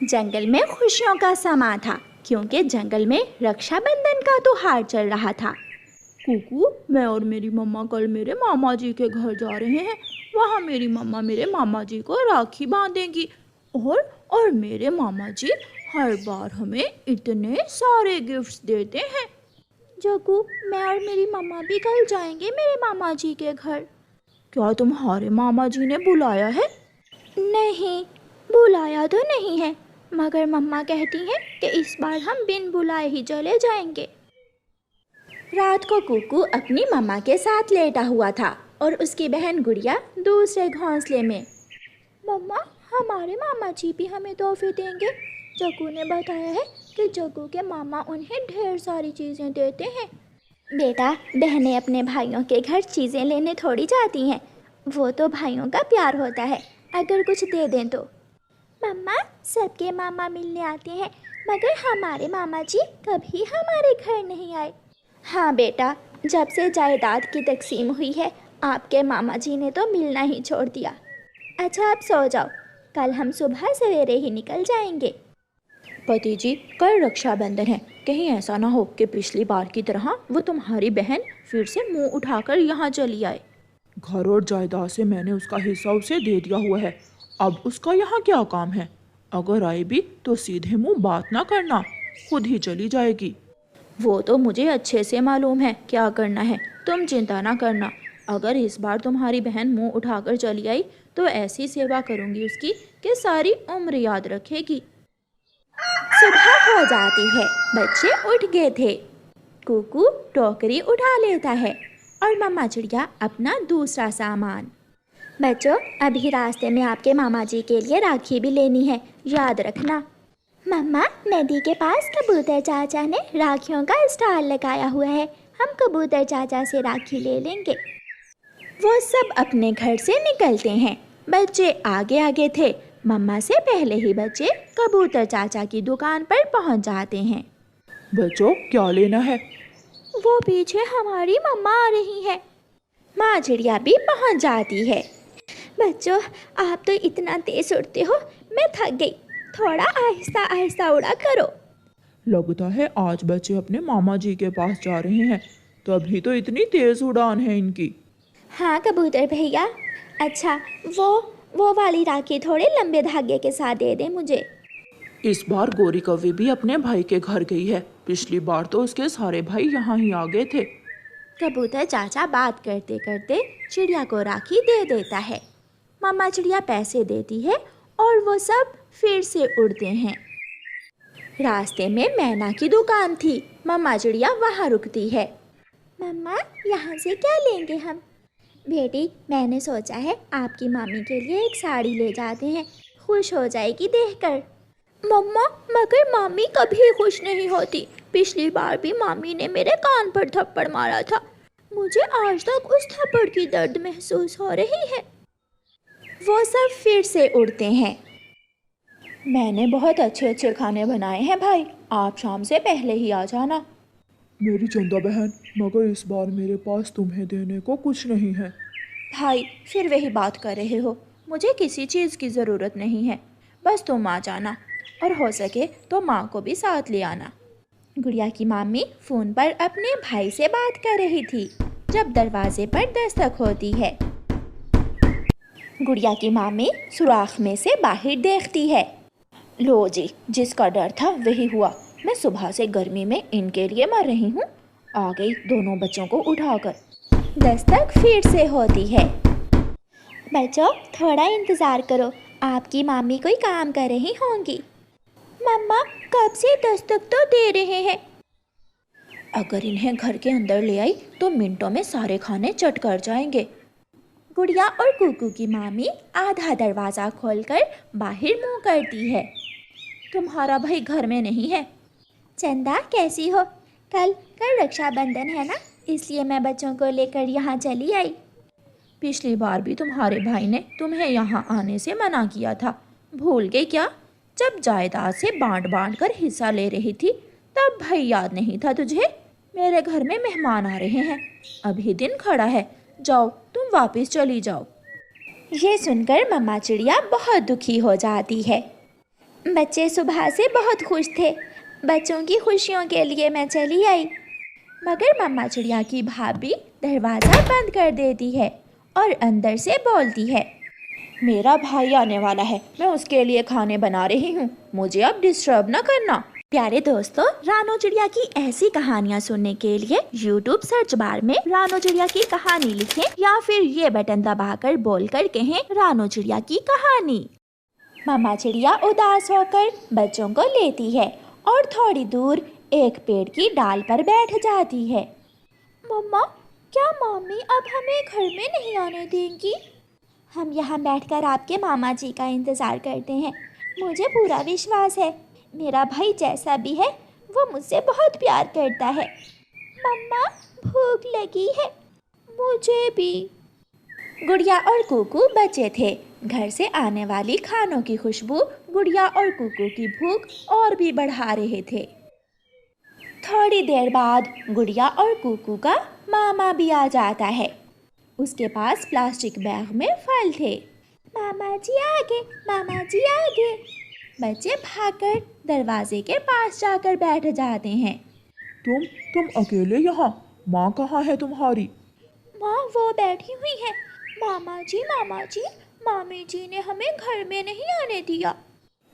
जंगल में खुशियों का समा था, क्योंकि जंगल में रक्षाबंधन का त्योहार चल रहा था। कुकू, मैं और मेरी मम्मा कल मेरे मामा जी के घर जा रहे हैं। वहाँ मेरी मम्मा मेरे मामा जी को राखी बांधेंगी और मेरे मामा जी हर बार हमें इतने सारे गिफ्ट्स देते हैं। जग्गू, मैं और मेरी मम्मा भी कल जाएंगे मेरे मामा जी के घर। क्या तुम्हारे मामा जी ने बुलाया है? नहीं, बुलाया तो नहीं है, मगर मम्मा कहती हैं कि इस बार हम बिन बुलाए ही चले जाएंगे। रात को कुकू अपनी मम्मा के साथ लेटा हुआ था और उसकी बहन गुड़िया दूसरे घोंसले में। मम्मा, हमारे मामा जी भी हमें तोहफे देंगे। जग्गू ने बताया है कि जग्गू के मामा उन्हें ढेर सारी चीज़ें देते हैं। बेटा, बहनें अपने भाइयों के घर चीज़ें लेने थोड़ी जाती हैं, वो तो भाइयों का प्यार होता है अगर कुछ दे दें तो। मम्मा, सबके मामा मिलने आते हैं, मगर हमारे मामा जी कभी हमारे घर नहीं आए। हाँ बेटा, जब से जायदाद की तकसीम हुई है, आपके मामा जी ने तो मिलना ही छोड़ दिया। अच्छा, अब सो जाओ, कल हम सुबह सवेरे ही निकल जाएंगे। पति जी, कल रक्षाबंधन है, कहीं ऐसा ना हो कि पिछली बार की तरह वो तुम्हारी बहन फिर से मुंह उठाकर यहाँ चली आए। घर और जायदाद से मैंने उसका हिस्सा उसे दे दिया हुआ है, अब उसका यहाँ क्या काम है? अगर आए भी तो सीधे मुंह बात ना करना, खुद ही चली जाएगी। वो तो मुझे अच्छे से मालूम है क्या करना है, तुम चिंता ना करना। अगर इस बार तुम्हारी बहन मुंह उठाकर चली आई तो ऐसी सेवा करूँगी उसकी कि सारी उम्र याद रखेगी। सुबह हो जाती है, बच्चे उठ गए थे। कुकू टोकरी उठा लेता है और मम्मा चिड़िया अपना दूसरा सामान। बच्चों, अभी रास्ते में आपके मामा जी के लिए राखी भी लेनी है, याद रखना। मम्मा, नदी के पास कबूतर चाचा ने राखियों का स्टॉल लगाया हुआ है, हम कबूतर चाचा से राखी ले लेंगे। वो सब अपने घर से निकलते हैं। बच्चे आगे आगे थे, मम्मा से पहले ही बच्चे कबूतर चाचा की दुकान पर पहुंच जाते हैं। बच्चों, क्या लेना है? वो पीछे हमारी मम्मा आ रही है। माँ चिड़िया भी पहुंच जाती है। बच्चों, आप तो इतना तेज उड़ते हो, मैं थक गई, थोड़ा आहिस्ता आहिस्ता उड़ा करो। लगता है आज बच्चे अपने मामा जी के पास जा रहे हैं, तभी तो इतनी तेज उड़ान है इनकी। हाँ कबूतर भैया, अच्छा वो वाली राखी थोड़े लंबे धागे के साथ दे दे मुझे। इस बार गोरी कौवी भी अपने भाई के घर गई है, पिछली बार तो उसके सारे भाई यहाँ ही आ गए थे। कबूतर चाचा बात करते करते चिड़िया को राखी दे देता है। मामा चिड़िया पैसे देती है और वो सब फिर से उड़ते हैं। रास्ते में मैना की दुकान थी, मामा चिड़िया वहाँ रुकती है। मम्मा, यहाँ से क्या लेंगे हम? बेटी, मैंने सोचा है आपकी मामी के लिए एक साड़ी ले जाते हैं, खुश हो जाएगी देखकर। मम्मा, मगर मामी कभी खुश नहीं होती, पिछली बार भी मामी ने मेरे कान पर थप्पड़ मारा था, मुझे आज तक उस थप्पड़ की दर्द महसूस हो रही है। वो सब फिर से उड़ते हैं। मैंने बहुत अच्छे अच्छे खाने बनाए हैं भाई, आप शाम से पहले ही आ जाना। मेरी चंदा बहन, मगर इस बार मेरे पास तुम्हें देने को कुछ नहीं है। भाई, फिर वही बात कर रहे हो, मुझे किसी चीज़ की ज़रूरत नहीं है, बस तुम आ जाना, और हो सके तो माँ को भी साथ ले आना। गुड़िया की मामी फ़ोन पर अपने भाई से बात कर रही थी जब दरवाजे पर दस्तक होती है। गुड़िया की मामी सुराख में से बाहर देखती है। लो जी, जिसका डर था वही हुआ, मैं सुबह से गर्मी में इनके लिए मर रही हूँ। आ गई दोनों बच्चों को उठाकर। दस्तक फिर से होती है। बच्चों, थोड़ा इंतज़ार करो, आपकी मामी कोई काम कर रही होंगी। मम्मा, कब से दस्तक तो दे रहे हैं। अगर इन्हें घर के अंदर ले आई तो मिनटों में सारे खाने चट कर जाएंगे। गुड़िया और कुकू की मामी आधा दरवाज़ा खोलकर बाहर मुंह करती है। तुम्हारा भाई घर में नहीं है? चंदा, कैसी हो? कल रक्षाबंधन है ना, इसलिए मैं बच्चों को लेकर यहाँ चली आई। पिछली बार भी तुम्हारे भाई ने तुम्हें यहाँ आने से मना किया था, भूल गई क्या? जब जायदाद से बांट कर हिस्सा ले रही थी तब भाई याद नहीं था तुझे? मेरे घर में मेहमान आ रहे हैं, अभी दिन खड़ा है, जाओ तुम वापस चली जाओ। ये सुनकर मम्मा चिड़िया बहुत दुखी हो जाती है। बच्चे सुबह से बहुत खुश थे। बच्चों की खुशियों के लिए मैं चली आई। मगर मम्मा चिड़िया की भाभी दरवाज़ा बंद कर देती है और अंदर से बोलती है, मेरा भाई आने वाला है, मैं उसके लिए खाने बना रही हूँ, मुझे अब डिस्टर्ब न करना। प्यारे दोस्तों, रानो चिड़िया की ऐसी कहानियाँ सुनने के लिए YouTube सर्च बार में रानो चिड़िया की कहानी लिखें या फिर ये बटन दबाकर बोलकर कहें रानो चिड़िया की कहानी। मम्मा चिड़िया उदास होकर बच्चों को लेती है और थोड़ी दूर एक पेड़ की डाल पर बैठ जाती है। मम्मा, क्या मामी अब हमें घर में नहीं आने देंगी? हम यहाँ बैठकर आपके मामा जी का इंतज़ार करते हैं। मुझे पूरा विश्वास है मेरा भाई जैसा भी है वो मुझसे बहुत प्यार करता है। मम्मा, भूख लगी है। मुझे भी। गुड़िया और कुकू बचे थे। घर से आने वाली खानों की खुशबू गुड़िया और कुकू की भूख और भी बढ़ा रहे थे। थोड़ी देर बाद गुड़िया और कुकू का मामा भी आ जाता है। उसके पास प्लास्टिक बैग में फल थे। मामा जी आगे, मामा जी आगे। बच्चे भागकर दरवाजे के पास जाकर बैठ जाते हैं। तुम अकेले यहाँ? माँ कहाँ है तुम्हारी? माँ वो बैठी हुई है। मामा जी, मामी जी ने हमें घर में नहीं आने दिया।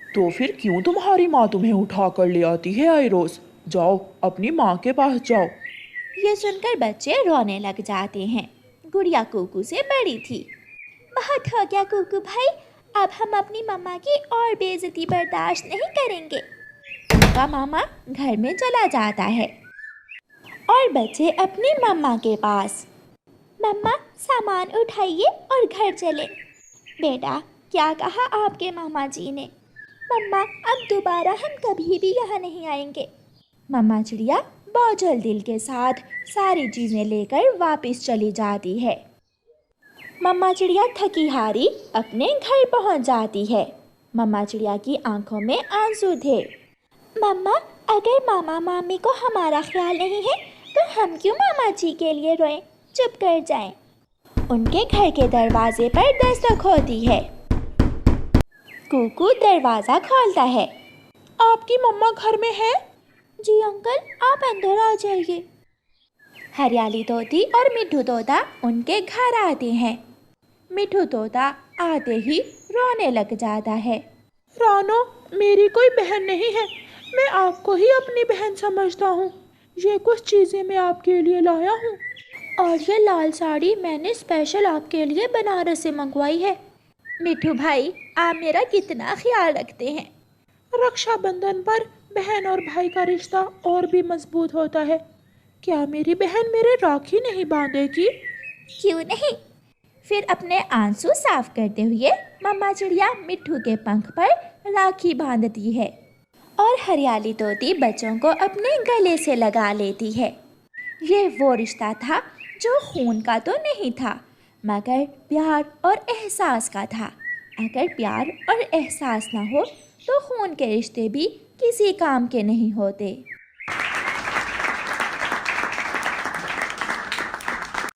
तो फिर क्यों तुम्हारी माँ तुम्हें उठा कर ले आती है आए रोज? जाओ अपनी माँ के पास जाओ। ये सुनकर बच्चे रोने लग जाते हैं। गुड़िया कुकू से बड़ी थी। बहुत हो गया कुकू भाई, अब हम अपनी मम्मा की और बेइज्जती बर्दाश्त नहीं करेंगे। उनका मामा घर में चला जाता है और बच्चे अपनी मम्मा के पास। मम्मा, सामान उठाइए और घर चले। बेटा, क्या कहा आपके मामा जी ने? मम्मा, अब दोबारा हम कभी भी यहाँ नहीं आएंगे। मम्मा चिड़िया बोझल दिल के साथ सारी चीज़ें लेकर वापस चली जाती है। मम्मा चिड़िया थकी हारी अपने घर पहुंच जाती है। मम्मा चिड़िया की आंखों में आंसू थे। मम्मा, अगर मामा मामी को हमारा ख्याल नहीं है तो हम क्यों मामा जी के लिए रोएं? चुप कर जाएं। उनके घर के दरवाजे पर दस्तक होती है। कुकू दरवाज़ा खोलता है। आपकी मम्मा घर में है? जी अंकल, आप अंदर आ जाइए। हरियाली तोती और मिठू तोता उनके घर आते हैं। मिठू तोता आते ही रोने लग जाता है। रानो, मेरी कोई बहन नहीं है, मैं आपको ही अपनी बहन समझता हूँ। ये कुछ चीज़ें मैं आपके लिए लाया हूँ। और ये लाल साड़ी मैंने स्पेशल आपके लिए बनारस से मंगवाई है। मिठू भाई, आप मेरा कितना ख्याल रखते हैं। रक्षाबंधन पर बहन और भाई का रिश्ता और भी मजबूत होता है। क्या मेरी बहन मेरे राखी नहीं बांधेगी? क्यों नहीं। फिर अपने आंसू साफ करते हुए मम्मा चिड़िया मिट्ठू के पंख पर राखी बांधती है और हरियाली तोती बच्चों को अपने गले से लगा लेती है। ये वो रिश्ता था जो खून का तो नहीं था, मगर प्यार और एहसास का था। अगर प्यार और एहसास ना हो तो खून के रिश्ते भी किसी काम के नहीं होते।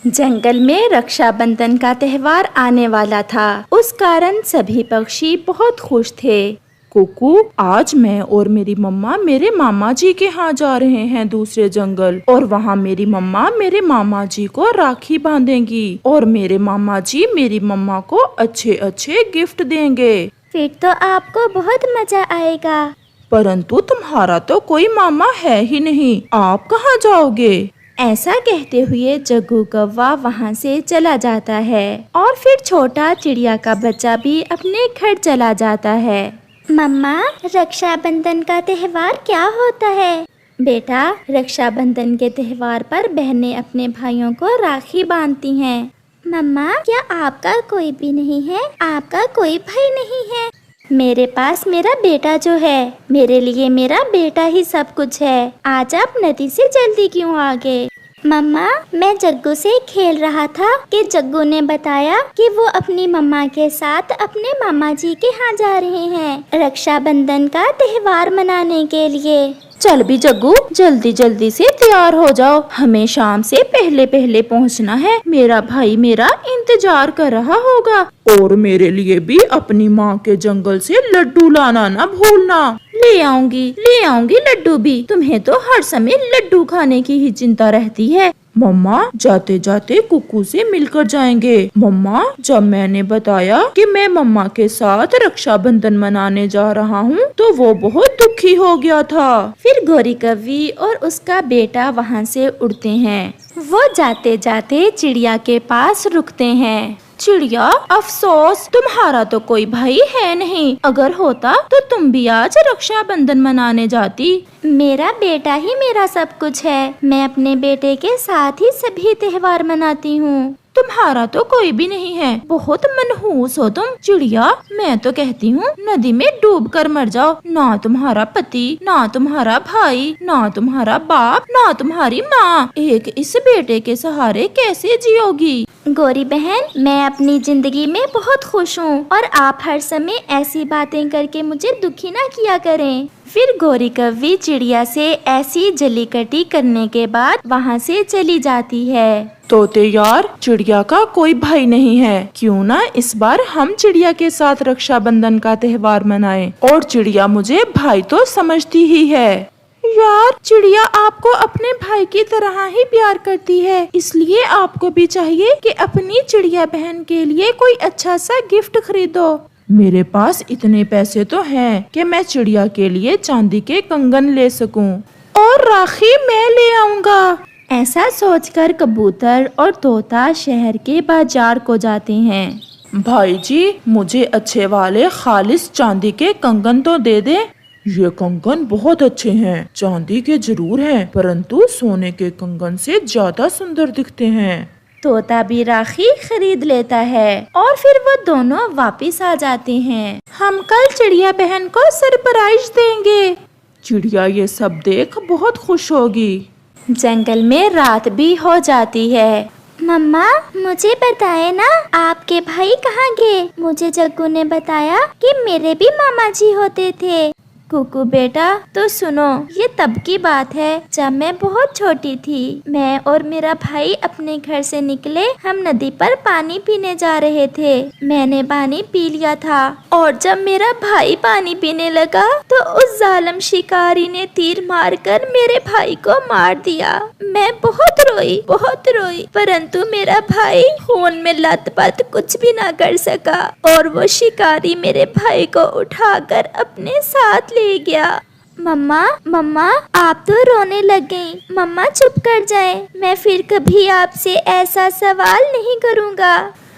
जंगल में रक्षाबंधन का त्योहार आने वाला था। उस कारण सभी पक्षी बहुत खुश थे। कुकू, आज मैं और मेरी मम्मा मेरे मामा जी के यहाँ जा रहे हैं दूसरे जंगल, और वहाँ मेरी मम्मा मेरे मामा जी को राखी बांधेंगी और मेरे मामा जी मेरी मम्मा को अच्छे अच्छे गिफ्ट देंगे। फिर तो आपको बहुत मजा आएगा। परंतु तुम्हारा तो कोई मामा है ही नहीं, आप कहाँ जाओगे? ऐसा कहते हुए जग्गू कौवा वहाँ से चला जाता है और फिर छोटा चिड़िया का बच्चा भी अपने घर चला जाता है। मम्मा, रक्षाबंधन का त्योहार क्या होता है? बेटा, रक्षाबंधन के त्योहार पर बहनें अपने भाइयों को राखी बांधती हैं। मम्मा, क्या आपका कोई भी नहीं है? आपका कोई भाई नहीं है? मेरे पास मेरा बेटा जो है, मेरे लिए मेरा बेटा ही सब कुछ है। आज आप नदी से जल्दी क्यों आ गए? मम्मा, मैं जग्गू से खेल रहा था कि जग्गू ने बताया कि वो अपनी मम्मा के साथ अपने मामा जी के यहाँ जा रहे हैं रक्षाबंधन का त्योहार मनाने के लिए। चल भी जग्गू, जल्दी जल्दी से तैयार हो जाओ, हमें शाम से पहले पहले पहुंचना है। मेरा भाई मेरा इंतजार कर रहा होगा। और मेरे लिए भी अपनी माँ के जंगल से लड्डू लाना ना भूलना। ले आऊंगी लड्डू भी। तुम्हें तो हर समय लड्डू खाने की ही चिंता रहती है। मम्मा जाते जाते कुकू से मिलकर जाएंगे। मम्मा, जब मैंने बताया कि मैं मम्मा के साथ रक्षाबंधन मनाने जा रहा हूँ तो वो बहुत दुखी हो गया था। फिर गौरी कव्वी और उसका बेटा वहाँ से उड़ते हैं। वो जाते जाते चिड़िया के पास रुकते हैं। चिड़िया, अफसोस तुम्हारा तो कोई भाई है नहीं, अगर होता तो तुम भी आज रक्षाबंधन मनाने जाती। मेरा बेटा ही मेरा सब कुछ है, मैं अपने बेटे के साथ ही सभी त्योहार मनाती हूँ। तुम्हारा तो कोई भी नहीं है, बहुत मनहूस हो तुम। चिड़िया, मैं तो कहती हूँ नदी में डूब कर मर जाओ। ना तुम्हारा पति, ना तुम्हारा भाई, ना तुम्हारा बाप, ना तुम्हारी माँ, एक इस बेटे के सहारे कैसे जियोगी? गौरी बहन, मैं अपनी जिंदगी में बहुत खुश हूँ और आप हर समय ऐसी बातें करके मुझे दुखी ना किया करें। फिर गौरी कव्वी चिड़िया से ऐसी जलीकटी करने के बाद वहाँ से चली जाती है। तोते यार, चिड़िया का कोई भाई नहीं है, क्यों ना इस बार हम चिड़िया के साथ रक्षाबंधन का त्योहार मनाएं। और चिड़िया मुझे भाई तो समझती ही है। यार, चिड़िया आपको अपने भाई की तरह ही प्यार करती है, इसलिए आपको भी चाहिए कि अपनी चिड़िया बहन के लिए कोई अच्छा सा गिफ्ट खरीदो। मेरे पास इतने पैसे तो हैं कि मैं चिड़िया के लिए चांदी के कंगन ले सकूं। और राखी मैं ले आऊंगा। ऐसा सोचकर कबूतर और तोता शहर के बाजार को जाते हैं। भाई जी, मुझे अच्छे वाले खालिस चांदी के कंगन तो दे दे। ये कंगन बहुत अच्छे हैं, चांदी के जरूर हैं, परंतु सोने के कंगन से ज्यादा सुंदर दिखते हैं। तोता भी राखी खरीद लेता है और फिर वो दोनों वापस आ जाते हैं। हम कल चिड़िया बहन को सरप्राइज देंगे। चिड़िया ये सब देख बहुत खुश होगी। जंगल में रात भी हो जाती है। मम्मा, मुझे बताए ना आपके भाई कहाँ गए? मुझे जग्गू ने बताया कि मेरे भी मामा जी होते थे। कुकू बेटा, तो सुनो, ये तब की बात है जब मैं बहुत छोटी थी। मैं और मेरा भाई अपने घर से निकले, हम नदी पर पानी पीने जा रहे थे। मैंने पानी पी लिया था और जब मेरा भाई पानी पीने लगा तो उस जालिम शिकारी ने तीर मारकर मेरे भाई को मार दिया। मैं बहुत रोई, परंतु मेरा भाई खून में लथपथ कुछ भी ना कर सका और वो शिकारी मेरे भाई को उठाकर अपने साथ ले गया। मम्मा, आप तो रोने लग गईं। मम्मा चुप कर जाएं, मैं फिर कभी आपसे ऐसा सवाल नहीं करूँगा।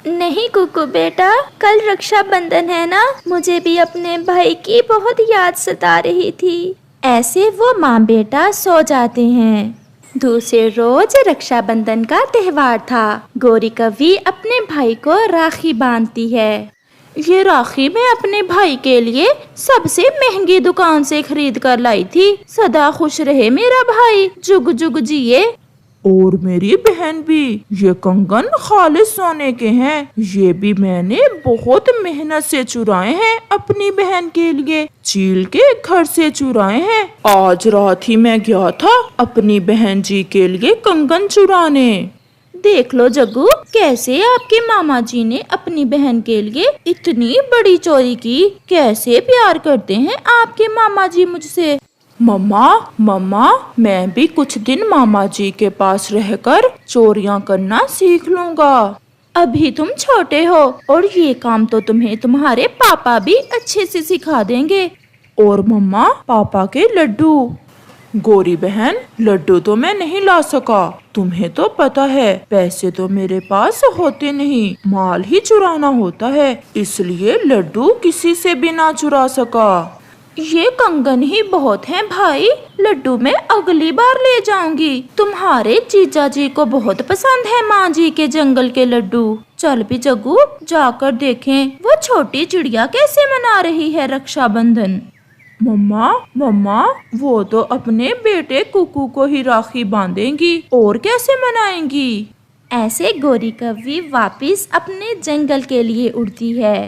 नहीं कुकू बेटा, कल रक्षाबंधन है ना, मुझे भी अपने भाई की बहुत याद सता रही थी। ऐसे वो माँ बेटा सो जाते हैं। दूसरे रोज रक्षाबंधन का त्योहार था। गौरी कव्वी अपने भाई को राखी बांधती है। ये राखी मैं अपने भाई के लिए सबसे महंगी दुकान से खरीद कर लाई थी। सदा खुश रहे मेरा भाई, जुग जुग जिए। और मेरी बहन भी। ये कंगन खालिस सोने के हैं, ये भी मैंने बहुत मेहनत से चुराए हैं अपनी बहन के लिए, चील के घर से चुराए हैं। आज रात ही मैं गया था अपनी बहन जी के लिए कंगन चुराने। देख लो जग्गू, कैसे आपके मामा जी ने अपनी बहन के लिए इतनी बड़ी चोरी की। कैसे प्यार करते हैं आपके मामा जी मुझसे। मम्मा, मैं भी कुछ दिन मामा जी के पास रहकर चोरियां करना सीख लूंगा। अभी तुम छोटे हो और ये काम तो तुम्हें तुम्हारे पापा भी अच्छे से सिखा देंगे। और मम्मा, पापा के लड्डू। गौरी बहन, लड्डू तो मैं नहीं ला सका। तुम्हें तो पता है पैसे तो मेरे पास होते नहीं, माल ही चुराना होता है, इसलिए लड्डू किसी से भी ना चुरा सका। ये कंगन ही बहुत हैं भाई, लड्डू मैं अगली बार ले जाऊंगी। तुम्हारे जीजा जी को बहुत पसंद है माँ जी के जंगल के लड्डू। चल भी जग्गू, जाकर देखें वो छोटी चिड़िया कैसे मना रही है रक्षाबंधन। मम्मा, वो तो अपने बेटे कुकू को ही राखी बांधेंगी, और कैसे मनाएंगी। ऐसे गौरी कव्वी वापिस अपने जंगल के लिए उड़ती है।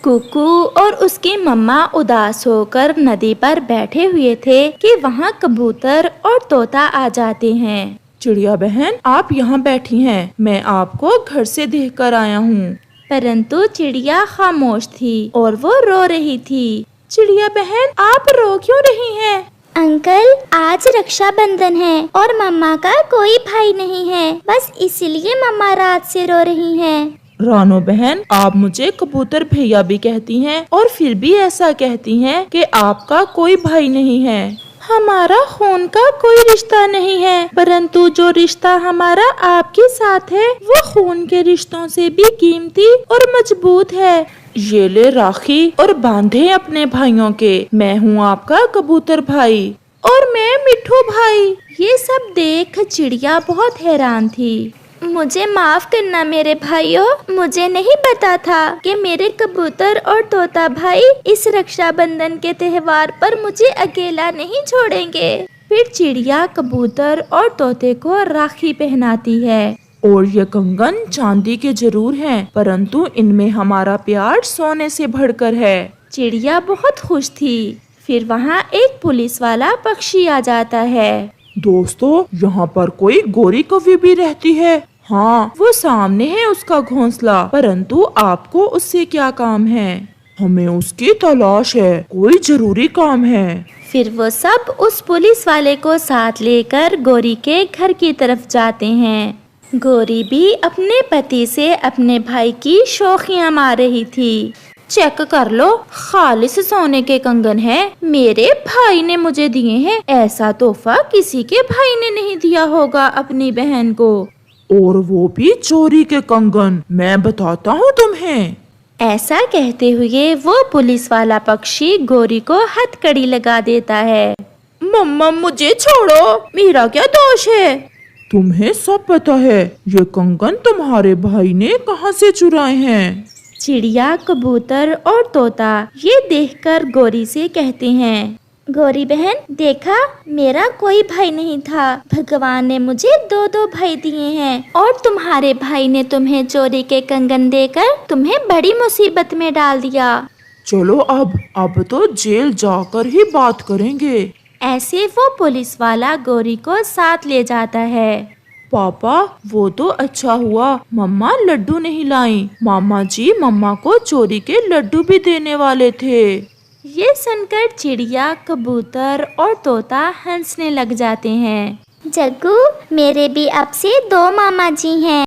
कुकू और उसकी मम्मा उदास होकर नदी पर बैठे हुए थे कि वहाँ कबूतर और तोता आ जाते हैं। चिड़िया बहन, आप यहाँ बैठी हैं, मैं आपको घर से देख कर आया हूँ। परंतु चिड़िया खामोश थी और वो रो रही थी। चिड़िया बहन, आप रो क्यों रही हैं? अंकल, आज रक्षाबंधन है और मम्मा का कोई भाई नहीं है, बस इसलिए मम्मा रात से रो रही हैं। रानो बहन, आप मुझे कबूतर भैया भी कहती हैं और फिर भी ऐसा कहती हैं कि आपका कोई भाई नहीं है। हमारा खून का कोई रिश्ता नहीं है, परंतु जो रिश्ता हमारा आपके साथ है वो खून के रिश्तों से भी कीमती और मजबूत है। ये ले राखी और बांधे अपने भाइयों के। मैं हूँ आपका कबूतर भाई और मैं मिठू भाई। ये सब देख चिड़िया बहुत हैरान थी। मुझे माफ करना मेरे भाइयों, मुझे नहीं पता था कि मेरे कबूतर और तोता भाई इस रक्षाबंधन के त्योहार पर मुझे अकेला नहीं छोड़ेंगे। फिर चिड़िया कबूतर और तोते को राखी पहनाती है। और ये कंगन चांदी के जरूर हैं, परंतु इनमें हमारा प्यार सोने से बढ़कर है। चिड़िया बहुत खुश थी। फिर वहाँ एक पुलिस वाला पक्षी आ जाता है। दोस्तों, यहाँ पर कोई गोरी कौवी भी रहती है। हाँ, वो सामने है उसका घोंसला, परंतु आपको उससे क्या काम है? हमें उसकी तलाश है, कोई जरूरी काम है। फिर वो सब उस पुलिस वाले को साथ लेकर गोरी के घर की तरफ जाते हैं। गोरी भी अपने पति से अपने भाई की शौखियाँ मार रही थी। चेक कर लो, खालिस सोने के कंगन है, मेरे भाई ने मुझे दिए हैं। ऐसा तोहफा किसी के भाई ने नहीं दिया होगा अपनी बहन को। और वो भी चोरी के कंगन, मैं बताता हूँ तुम्हें। ऐसा कहते हुए वो पुलिस वाला पक्षी गोरी को हथकड़ी लगा देता है। मम्मा, मुझे छोड़ो, मेरा क्या दोष है? तुम्हें सब पता है, ये कंगन तुम्हारे भाई ने कहाँ से चुराए हैं। चिड़िया, कबूतर और तोता ये देखकर गोरी से कहते हैं, गोरी बहन, देखा, मेरा कोई भाई नहीं था। भगवान ने मुझे 2 भाई दिए हैं और तुम्हारे भाई ने तुम्हें चोरी के कंगन देकर तुम्हें बड़ी मुसीबत में डाल दिया। चलो अब तो जेल जाकर ही बात करेंगे। ऐसे वो पुलिस वाला गोरी को साथ ले जाता है। पापा, वो तो अच्छा हुआ मम्मा लड्डू नहीं लाई। मामा जी मम्मा को चोरी के लड्डू भी देने वाले थे। ये सुनकर चिड़िया, कबूतर और तोता हंसने लग जाते हैं। जग्गू, मेरे भी अब से 2 मामा जी हैं।